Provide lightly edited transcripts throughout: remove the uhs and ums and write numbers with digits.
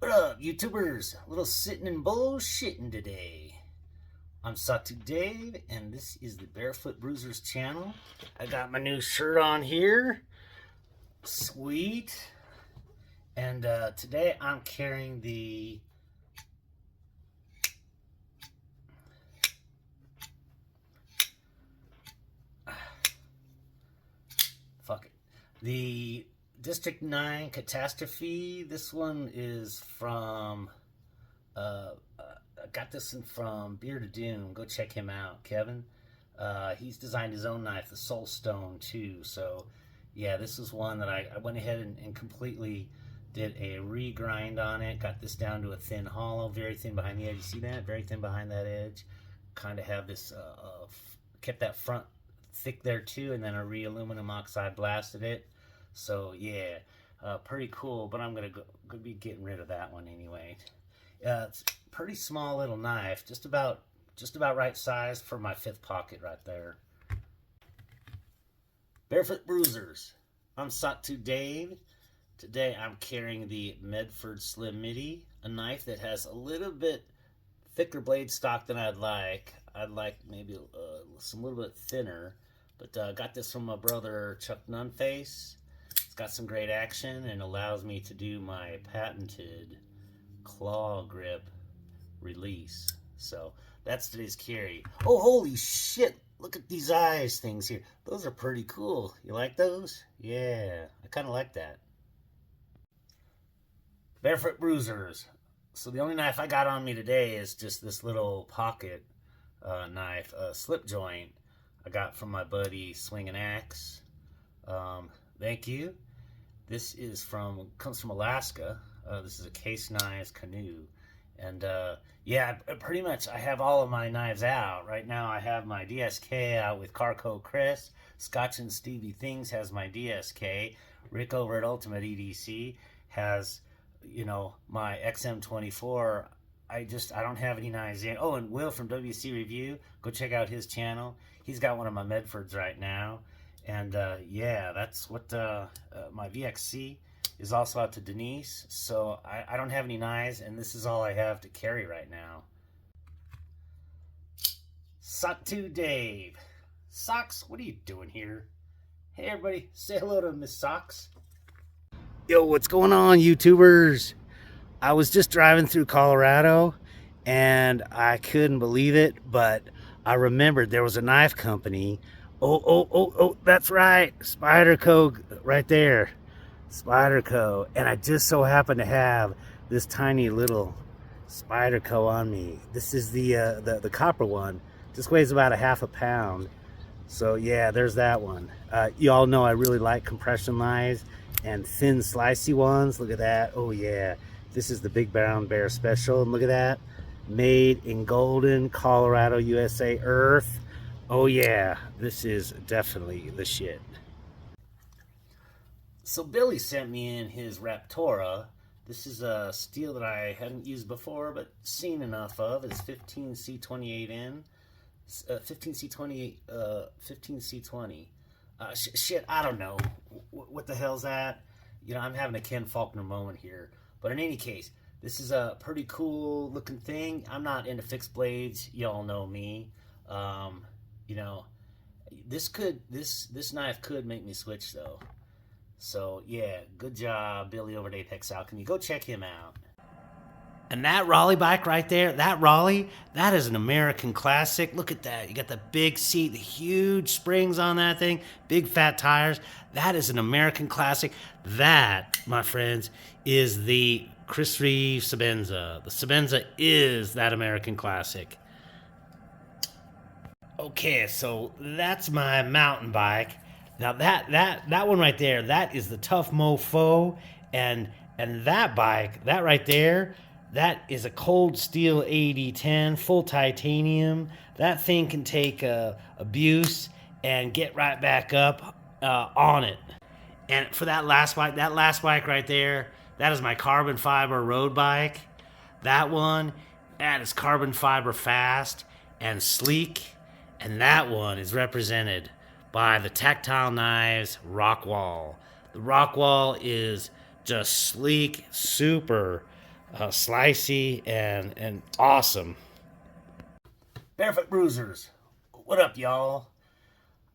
What up, YouTubers? A little sitting and bullshitting today. I'm SatuDave, and this is the Barefoot Bruiser's channel. I got my new shirt on here. Sweet. And today I'm carrying the the District 9 Catastrophe. This one is from I got this one from Beard of Doom. Go check him out, Kevin. He's designed his own knife, the Soul Stone, too. So yeah, this is one that I went ahead and completely did a regrind on it. Got this down to a thin hollow, very thin behind the edge. You see that? Very thin behind that edge. Kind of have this kept that front thick there too, and then a aluminum oxide blasted it. So yeah, pretty cool. But I'm gonna be getting rid of that one anyway. It's a pretty small little knife, just about right size for my fifth pocket right there. Barefoot Bruisers. I'm SatuDave. Today I'm carrying the Medford Slim Midi, a knife that has a little bit thicker blade stock than I'd like. I'd like maybe some little bit thinner, but got this from my brother Chuck Nunface. It's got some great action and allows me to do my patented claw grip release. So that's today's carry. Oh, holy shit! Look at these eyes things here. Those are pretty cool. You like those? Yeah, I kind of like that. Barefoot Bruisers. So the only knife I got on me today is just this little pocket knife, slip joint I got from my buddy Swingin' Axe. Thank you. This comes from Alaska. This is a case knives canoe. And yeah, pretty much I have all of my knives out. Right now I have my DSK out with Carco Chris. Scotch and Stevie Things has my DSK. Rick over at Ultimate EDC has, you know, my XM24. I don't have any knives in. Oh, and Will from WC Review, go check out his channel. He's got one of my Medfords right now. And yeah, that's what my VXC is also out to Denise. So I don't have any knives, and this is all I have to carry right now. SatuDave. Socks, what are you doing here? Hey everybody, say hello to Miss Socks. Yo, what's going on, YouTubers? I was just driving through Colorado, and I couldn't believe it, but I remembered there was a knife company. Oh, that's right. Spyderco right there. Spyderco. And I just so happen to have this tiny little Spyderco on me. This is the copper one. Just weighs about a half a pound. So yeah, there's that one. You all know I really like compression knives and thin slicey ones. Look at that. Oh yeah. This is the Big Brown Bear Special. And look at that. Made in Golden, Colorado, USA earth. Oh yeah, this is definitely the shit. So Billy sent me in his Raptora. This is a steel that I hadn't used before, but seen enough of. It's 15C28N. 15C20. Shit, I don't know. What the hell's that? You know, I'm having a Ken Faulkner moment here. But in any case, this is a pretty cool looking thing. I'm not into fixed blades. Y'all know me. You know, this knife could make me switch though. So yeah, good job, Billy over at Apex Alchemy. Go check him out. And that Raleigh bike right there, that Raleigh, that is an American classic. Look at that. You got the big seat, the huge springs on that thing, big fat tires. That is an American classic. That, my friends, is the Chris Reeve Sebenza. The Sebenza is that American classic. Okay, so that's my mountain bike. Now that one right there, that is the Tough Mofo, and that bike, that right there, that is a cold steel AD10, full titanium. That thing can take abuse and get right back up on it. And for that last bike right there, that is my carbon fiber road bike. That one, that is carbon fiber fast and sleek. And that one is represented by the Tactile Knives Rockwall. The Rockwall is just sleek, super slicey and awesome. Barefoot Bruisers, what up, y'all?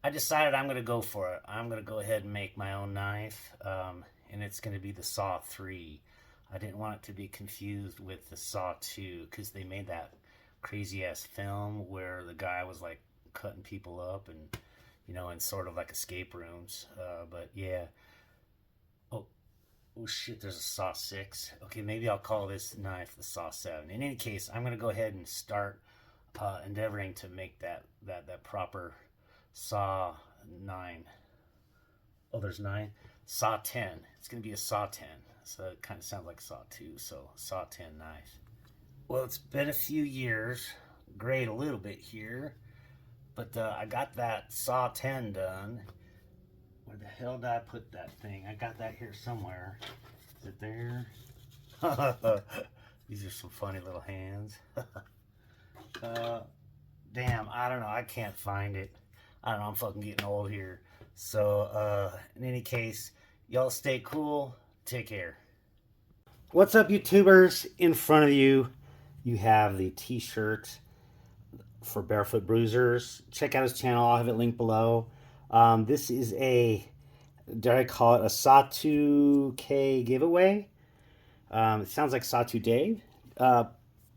I decided I'm gonna go for it. I'm gonna go ahead and make my own knife, and it's gonna be the Saw 3. I didn't want it to be confused with the Saw 2 because they made that crazy ass film where the guy was like cutting people up and in sort of like escape rooms. But yeah. Oh shit, there's a Saw 6. Okay, maybe I'll call this knife the Saw 7. In any case, I'm gonna go ahead and start endeavoring to make that proper Saw 9. Oh, there's 9. Saw 10. It's gonna be a Saw 10. So it kind of sounds like Saw 2. So Saw 10 knife. Well, it's been a few years. Grayed a little bit here, but I got that Saw 10 done. Where the hell did I put that thing? I got that here somewhere. Is it there? These are some funny little hands. Damn, I don't know. I can't find it. I don't know. I'm fucking getting old here. So, in any case, y'all stay cool. Take care. What's up, YouTubers? In front of you, you have the t-shirt for Barefoot Bruisers. Check out his channel. I'll have it linked below. This is dare I call it a SatuDave giveaway? It sounds like SatuDave.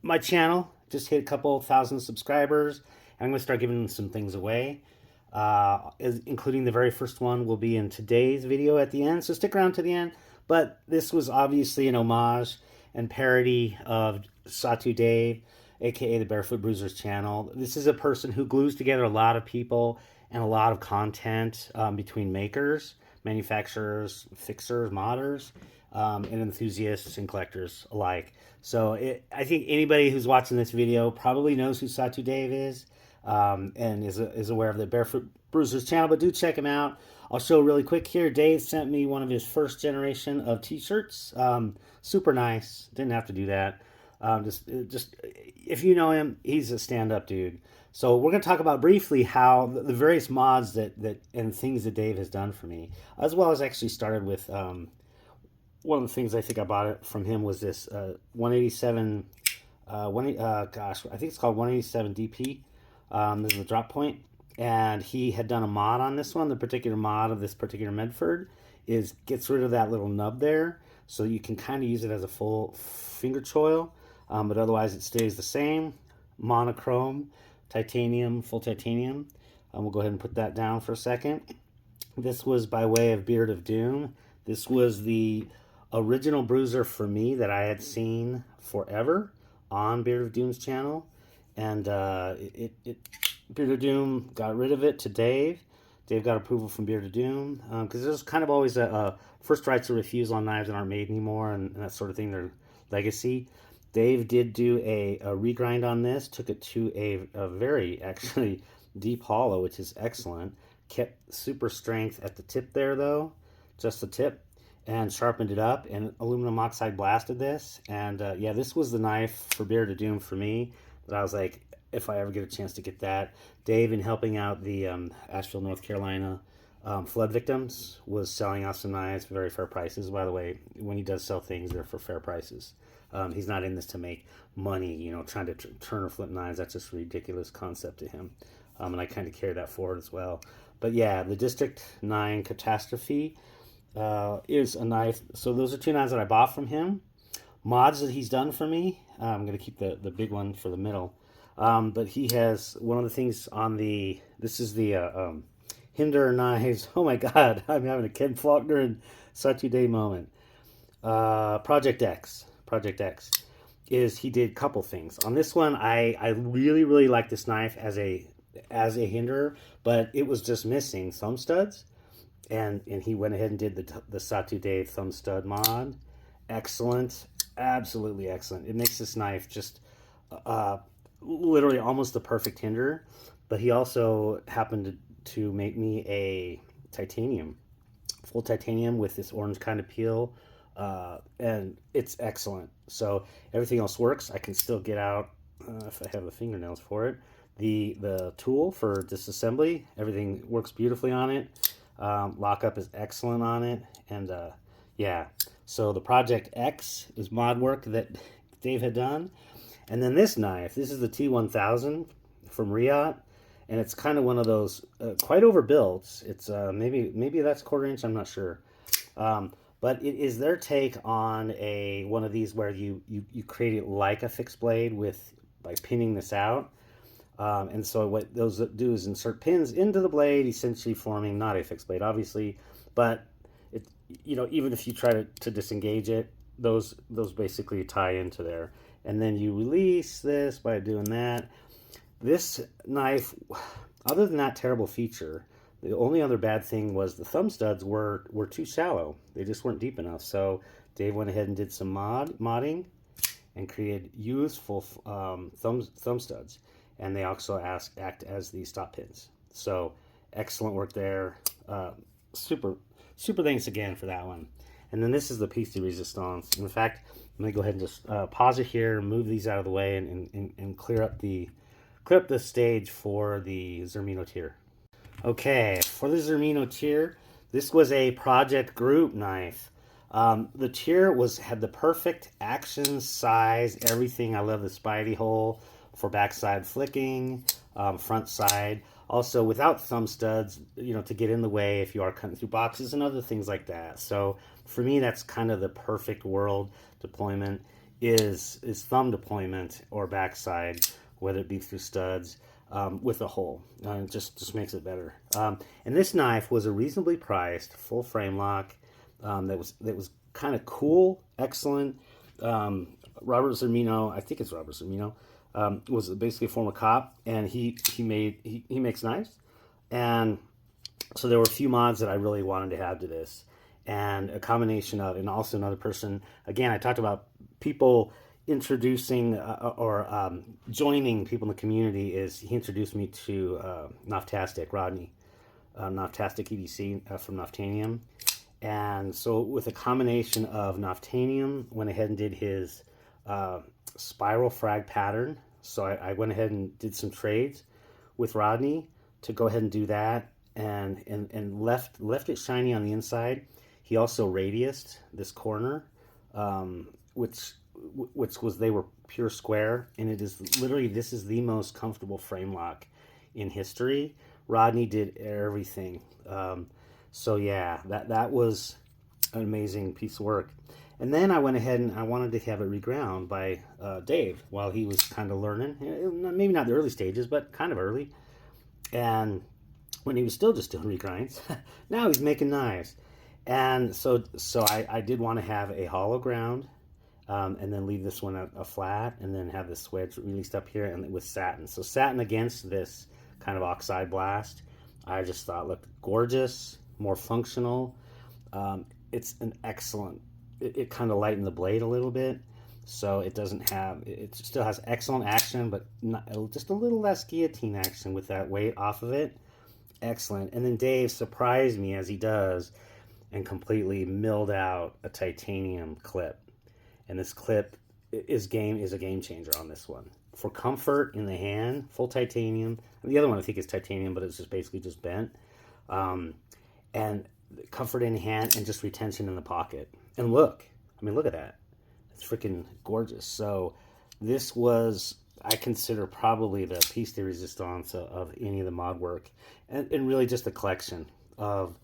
My channel just hit a couple thousand subscribers. I'm going to start giving some things away, including the very first one will be in today's video at the end. So stick around to the end. But this was obviously an homage and parody of SatuDave, aka the Barefoot Bruisers channel. This is a person who glues together a lot of people and a lot of content between makers, manufacturers, fixers, modders, and enthusiasts and collectors alike. So I think anybody who's watching this video probably knows who SatuDave is and is aware of the Barefoot Bruisers channel, but do check him out. I'll show really quick here. Dave sent me one of his first generation of t-shirts. Super nice. Didn't have to do that. Just if you know him, he's a stand-up dude. So we're going to talk about briefly how the various mods and things that Dave has done for me, as well as actually started with one of the things I think I bought it from him was this 187. Gosh, I think it's called 187 DP. This is the drop point, and he had done a mod on this one. The particular mod of this particular Medford gets rid of that little nub there, so you can kind of use it as a full finger choil, but otherwise it stays the same. Monochrome, titanium, full titanium. We'll go ahead and put that down for a second. This was by way of Beard of Doom. This was the original bruiser for me that I had seen forever on Beard of Doom's channel, and Beard of Doom got rid of it to Dave. Dave got approval from Beard of Doom because there's kind of always a first rights of refusal on knives that aren't made anymore and that sort of thing. Their legacy. Dave did do a regrind on this, took it to a very actually deep hollow, which is excellent. Kept super strength at the tip there though, just the tip, and sharpened it up and aluminum oxide blasted this. And yeah, this was the knife for Beard of Doom for me that I was like, if I ever get a chance to get that. Dave, in helping out the Asheville, North Carolina flood victims, was selling off some knives for very fair prices. By the way, when he does sell things, they're for fair prices. He's not in this to make money, trying to turn or flip knives. That's just a ridiculous concept to him. And I kind of carry that forward as well. But yeah, the District 9 Catastrophe is a knife. So those are two knives that I bought from him. Mods that he's done for me. I'm going to keep the big one for the middle. But he has one of the things on this is the Hinder knives. Oh my God, I'm having a Ken Faulkner and SatuDave moment. Project X is he did a couple things on this one. I really like this knife as a hinderer, but it was just missing thumb studs, and he went ahead and did the SatuDave thumb stud mod. Excellent, absolutely excellent. It makes this knife just literally almost the perfect hinderer. But he also happened to make me a titanium, full titanium with this orange kind of peel. And it's excellent. So everything else works. I can still get out if I have the fingernails for it. The tool for disassembly, everything works beautifully on it. Lockup is excellent on it, and Yeah. So the Project X is mod work that Dave had done. And then this knife, this is the T1000 from Riot. And it's kind of one of those quite overbuilt. It's maybe that's 1/4 inch. I'm not sure. But it is their take on one of these where you create it like a fixed blade by pinning this out. And so what those do is insert pins into the blade, essentially forming not a fixed blade, obviously, but it, even if you try to disengage it, those basically tie into there. And then you release this by doing that. This knife, other than that terrible feature, the only other bad thing was the thumb studs were too shallow. They just weren't deep enough. So Dave went ahead and did some modding and created useful thumb studs. And they also act as the stop pins. So excellent work there. Super thanks again for that one. And then this is the piece de resistance. In fact, let me go ahead and just pause it here, move these out of the way, and clear up the stage for the Zermino tier. Okay, for the Zermino tier, this was a project group knife. The tier had the perfect action, size, everything. I love the Spidey hole for backside flicking, front side. Also without thumb studs, to get in the way if you are cutting through boxes and other things like that. So for me, that's kind of the perfect world deployment is thumb deployment or backside, whether it be through studs with a hole. It just makes it better. And this knife was a reasonably priced full frame lock that was kind of cool, excellent. Robert Zermino, I think it's Robert Zermino, was basically a former cop, and he makes knives, and so there were a few mods that I really wanted to add to this, and a combination of, and also another person. Again, I talked about people introducing or joining people in the community. Is he introduced me to Noftastic, Rodney, Noftastic EDC from Noftanium, and so with a combination of Noftanium, went ahead and did his spiral frag pattern. So I went ahead and did some trades with Rodney to go ahead and do that, and left it shiny on the inside. He also radiused this corner, which was, they were pure square, and it is literally, this is the most comfortable frame lock in history. Rodney did everything. So yeah, that was an amazing piece of work. And then I went ahead and I wanted to have it reground by Dave while he was kind of learning. Maybe not the early stages, but kind of early. And when he was still just doing regrinds, now he's making knives. And so I did want to have a hollow ground, and then leave this one a flat, and then have this wedge released up here and with satin. So satin against this kind of oxide blast, I just thought looked gorgeous, more functional. It's an excellent. It kind of lightened the blade a little bit, so it doesn't have. It still has excellent action, but just a little less guillotine action with that weight off of it. Excellent. And then Dave surprised me as he does, and completely milled out a titanium clip. And this clip is a game changer on this one for comfort in the hand. Full titanium. The other one I think is titanium, but it's just basically just bent. And comfort in hand and just retention in the pocket. And look at that. It's freaking gorgeous. So this was, I consider, probably the piece de resistance of any of the mod work, and really just a collection of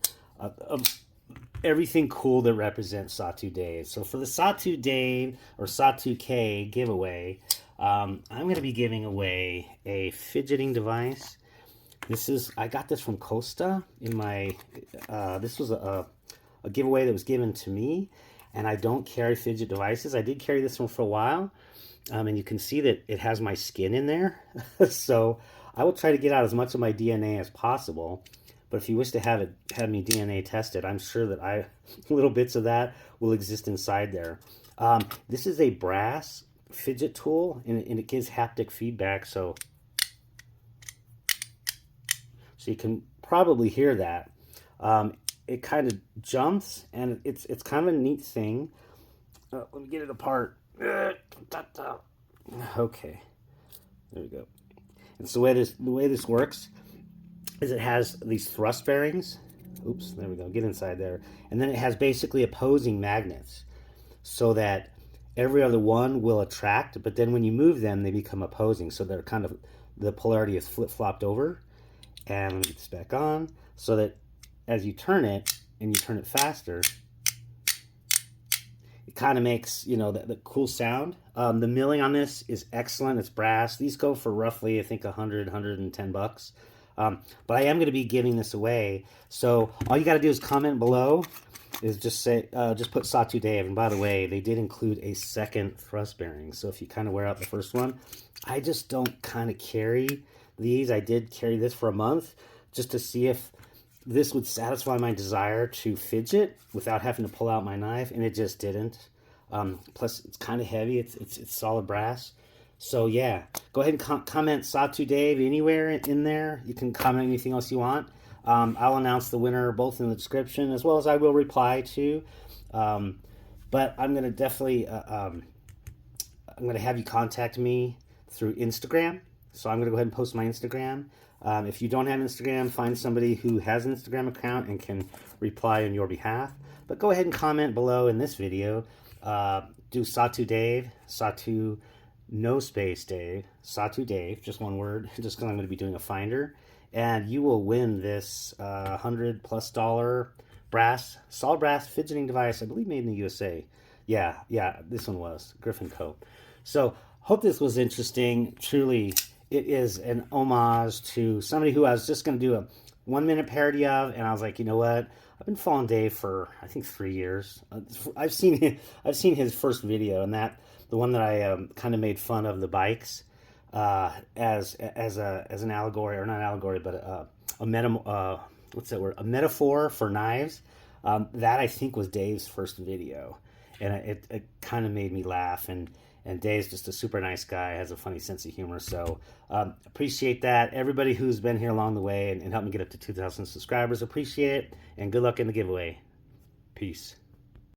everything cool that represents SatuDave. So for the SatuDave or Satu-K giveaway, I'm going to be giving away a fidgeting device. I got this from Costa in my, this was a giveaway that was given to me, and I don't carry fidget devices. I did carry this one for a while, and you can see that it has my skin in there. So I will try to get out as much of my DNA as possible. But if you wish to have me DNA tested, I'm sure that little bits of that will exist inside there. This is a brass fidget tool, and it gives haptic feedback, so you can probably hear that. It kind of jumps, and it's kind of a neat thing. Let me get it apart. Okay, there we go. And so the way this works is it has these thrust bearings Oops, there we go. Get inside there. And then it has basically opposing magnets so that every other one will attract, but then when you move them, they become opposing. So they're kind of, the polarity is flip-flopped over. And let me get this back on so that as you turn it and you turn it faster, it kind of makes, you know, the cool sound. The milling on this is excellent. It's brass. These go for roughly, I think, 110 bucks. But I am going to be giving this away. So all you got to do is comment below. Is just say, just put SatuDave. And by the way, they did include a second thrust bearing. So if you kind of wear out the first one, I just don't kind of carry these. I did carry this for a month just to see if this would satisfy my desire to fidget without having to pull out my knife, and it just didn't. Plus, it's kind of heavy. It's solid brass. So yeah, go ahead and comment SatuDave anywhere in there. You can comment anything else you want. I'll announce the winner both in the description as well as I will reply to. But I'm going to definitely, I'm going to have you contact me through Instagram. So I'm going to go ahead and post my Instagram. If you don't have Instagram, find somebody who has an Instagram account and can reply on your behalf. But go ahead and comment below in this video. Do SatuDave, Satu, no space Dave, SatuDave, just one word, just because I'm going to be doing a finder. And you will win this $100+ brass, solid brass fidgeting device, I believe made in the USA. Yeah, this one was, Griffin Co. So, hope this was interesting. Truly, it is an homage to somebody who I was just going to do a 1-minute parody of, and I was like, you know what? I've been following Dave for, I think, 3 years. I've seen his first video, and the one that I kind of made fun of the bikes. As an allegory, or not allegory, but a metaphor for knives. That I think was Dave's first video, and it kind of made me laugh. And Dave's just a super nice guy, has a funny sense of humor. So appreciate that. Everybody who's been here along the way and helped me get up to 2,000 subscribers, appreciate it. And good luck in the giveaway. Peace.